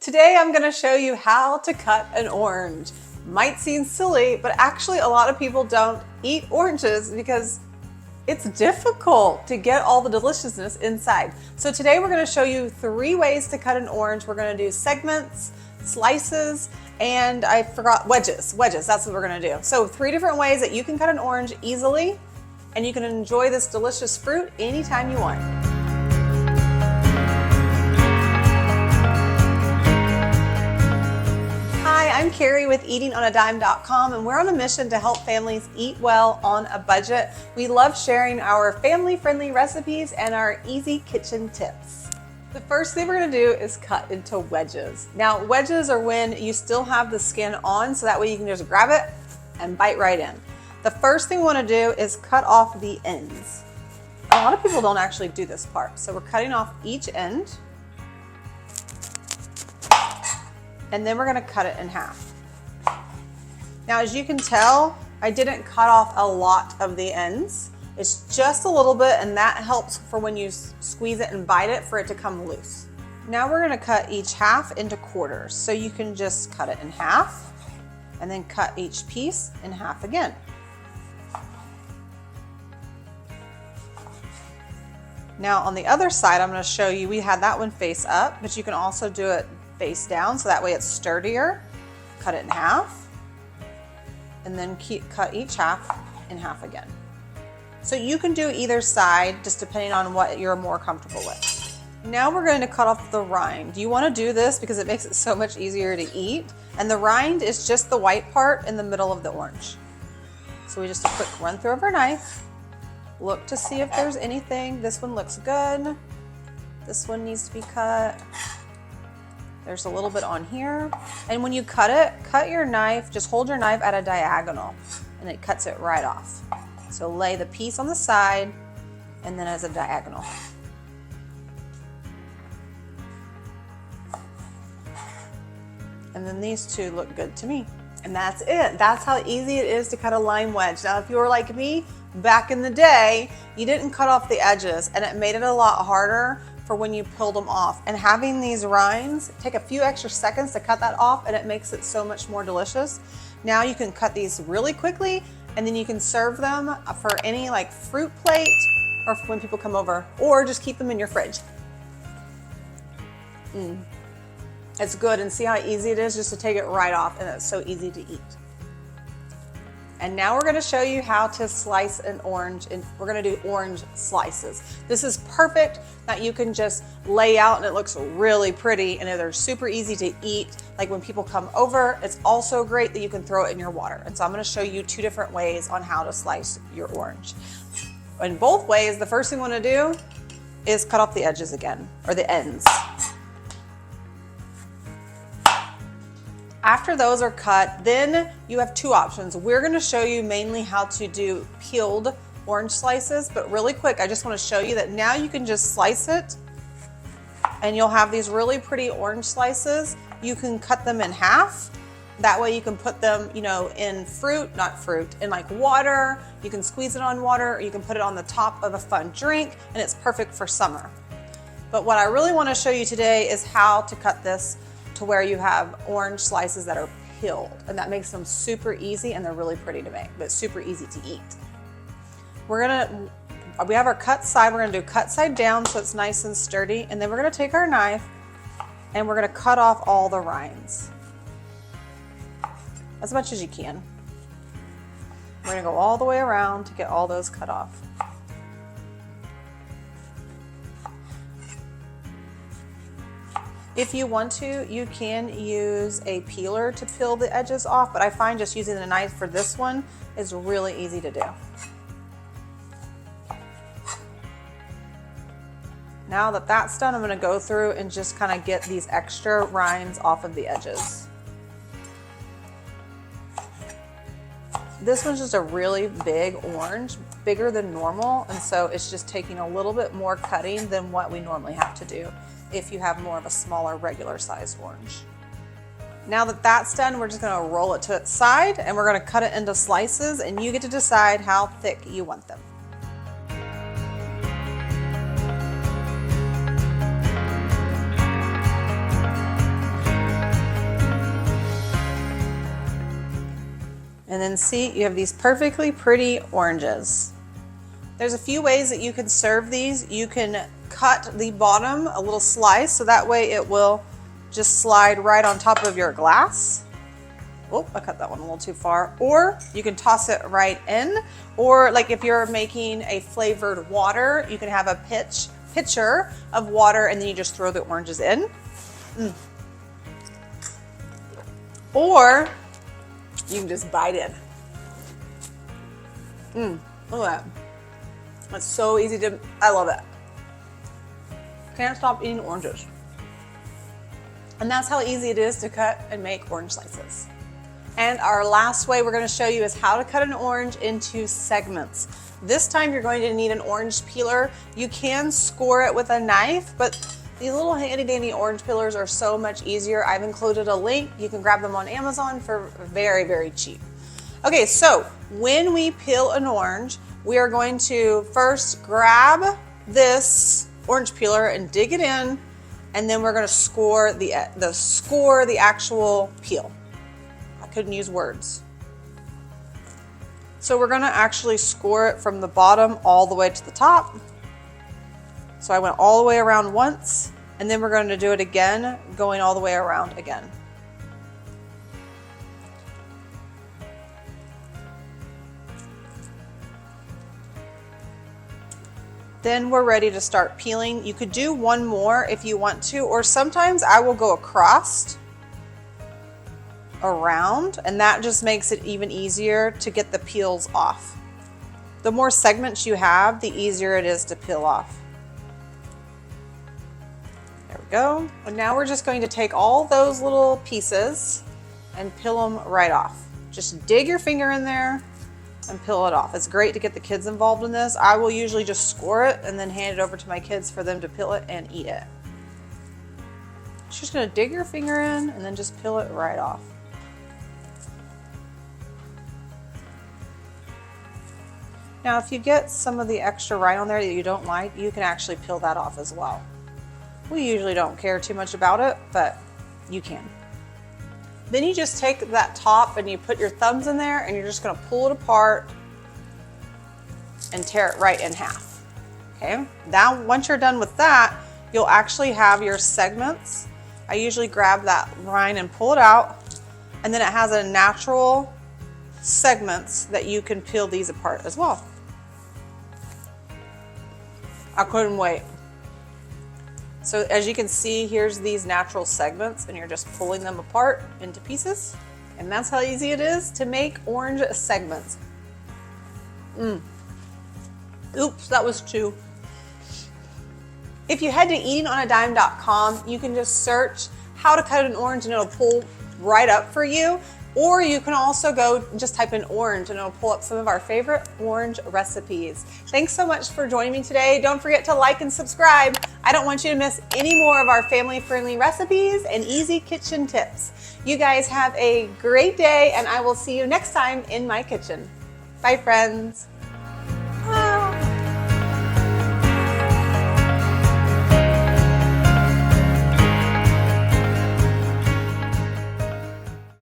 Today I'm going to show you how to cut an orange. Might seem silly, but actually a lot of people don't eat oranges because it's difficult to get all the deliciousness inside. So today we're going to show you 3 ways to cut an orange. We're going to do segments, slices, and I forgot wedges. Wedges, that's what we're going to do. So 3 different ways that you can cut an orange easily and you can enjoy this delicious fruit anytime you want. I'm Carrie with eatingonadime.com, and we're on a mission to help families eat well on a budget. We love sharing our family-friendly recipes and our easy kitchen tips. The first thing we're going to do is cut into wedges. Now, wedges are when you still have the skin on, so that way you can just grab it and bite right in. The first thing we want to do is cut off the ends. A lot of people don't actually do this part, so we're cutting off each end. And then we're going to cut it in half. Now, as you can tell, I didn't cut off a lot of the ends. It's just a little bit, and that helps for when you squeeze it and bite it for it to come loose. Now we're going to cut each half into quarters. So you can just cut it in half and then cut each piece in half again. Now on the other side, I'm going to show you, we had that one face up, but you can also do it face down, so that way it's sturdier. Cut it in half, and then cut each half in half again. So you can do either side, just depending on what you're more comfortable with. Now we're going to cut off the rind. You want to do this because it makes it so much easier to eat, and the rind is just the white part in the middle of the orange. So we just a quick run through of our knife, look to see if there's anything. This one looks good. This one needs to be cut. There's a little bit on here. And when you cut it, cut your knife, just hold your knife at a diagonal and it cuts it right off. So lay the piece on the side and then as a diagonal. And then these two look good to me. And that's it. That's how easy it is to cut a lime wedge. Now, if you were like me, back in the day, you didn't cut off the edges and it made it a lot harder for when you peeled them off. And having these rinds, take a few extra seconds to cut that off and it makes it so much more delicious. Now you can cut these really quickly and then you can serve them for any like fruit plate or for when people come over, or just keep them in your fridge. It's good, and see how easy it is just to take it right off, and it's so easy to eat. And now we're going to show you how to slice an orange, and we're going to do orange slices. This is perfect that you can just lay out and it looks really pretty, and they're super easy to eat. Like when people come over, it's also great that you can throw it in your water. And so I'm going to show you 2 different ways on how to slice your orange. In both ways, the first thing we want to do is cut off the edges again, or the ends. After those are cut, then you have 2 options. We're going to show you mainly how to do peeled orange slices, but really quick, I just want to show you that now you can just slice it and you'll have these really pretty orange slices. You can cut them in half. That way you can put them, in in like water. You can squeeze it on water, or you can put it on the top of a fun drink, and it's perfect for summer. But what I really want to show you today is how to cut this to where you have orange slices that are peeled, and that makes them super easy, and they're really pretty to make, but super easy to eat. We have our cut side. We're gonna do cut side down so it's nice and sturdy, and then we're gonna take our knife and we're gonna cut off all the rinds as much as you can. We're gonna go all the way around to get all those cut off. If you want to, you can use a peeler to peel the edges off, but I find just using a knife for this one is really easy to do. Now that that's done, I'm going to go through and just kind of get these extra rinds off of the edges. This one's just a really big orange, bigger than normal, and so it's just taking a little bit more cutting than what we normally have to do if you have more of a smaller, regular sized orange. Now that that's done, we're just going to roll it to its side and we're going to cut it into slices, and you get to decide how thick you want them. then see, you have these perfectly pretty oranges. There's a few ways that you can serve these. You can cut the bottom a little slice so that way it will just slide right on top of your glass. Oh, I cut that one a little too far. Or you can toss it right in. Or like if you're making a flavored water, you can have a pitcher of water and then you just throw the oranges in. Or you can just bite in. Look at that. It's so easy to, I love it. Can't stop eating oranges. And that's how easy it is to cut and make orange slices. And our last way we're going to show you is how to cut an orange into segments. This time you're going to need an orange peeler. You can score it with a knife, but these little handy dandy orange peelers are so much easier. I've included a link. You can grab them on Amazon for very, very cheap. Okay, so when we peel an orange, we are going to first grab this orange peeler and dig it in, and then we're going to score the actual peel. I couldn't use words. So we're going to actually score it from the bottom all the way to the top. So I went all the way around once, and then we're going to do it again, going all the way around again. Then we're ready to start peeling. You could do one more if you want to, or sometimes I will go across, around, and that just makes it even easier to get the peels off. The more segments you have, the easier it is to peel off. There we go. And now we're just going to take all those little pieces and peel them right off. Just dig your finger in there and peel it off. It's great to get the kids involved in this. I will usually just score it and then hand it over to my kids for them to peel it and eat it. Just gonna dig your finger in and then just peel it right off. Now, if you get some of the extra right on there that you don't like, you can actually peel that off as well. We usually don't care too much about it, but you can. Then you just take that top and you put your thumbs in there and you're just gonna pull it apart and tear it right in half, okay? Now, once you're done with that, you'll actually have your segments. I usually grab that rind and pull it out, and then it has a natural segments that you can peel these apart as well. I couldn't wait. So as you can see, here's these natural segments and you're just pulling them apart into pieces. And that's how easy it is to make orange segments. Oops, that was two. If you head to eatingonadime.com, you can just search how to cut an orange and it'll pull right up for you. Or you can also go just type in orange and it'll pull up some of our favorite orange recipes. Thanks so much for joining me today. Don't forget to like and subscribe. I don't want you to miss any more of our family-friendly recipes and easy kitchen tips. You guys have a great day and I will see you next time in my kitchen. Bye, friends.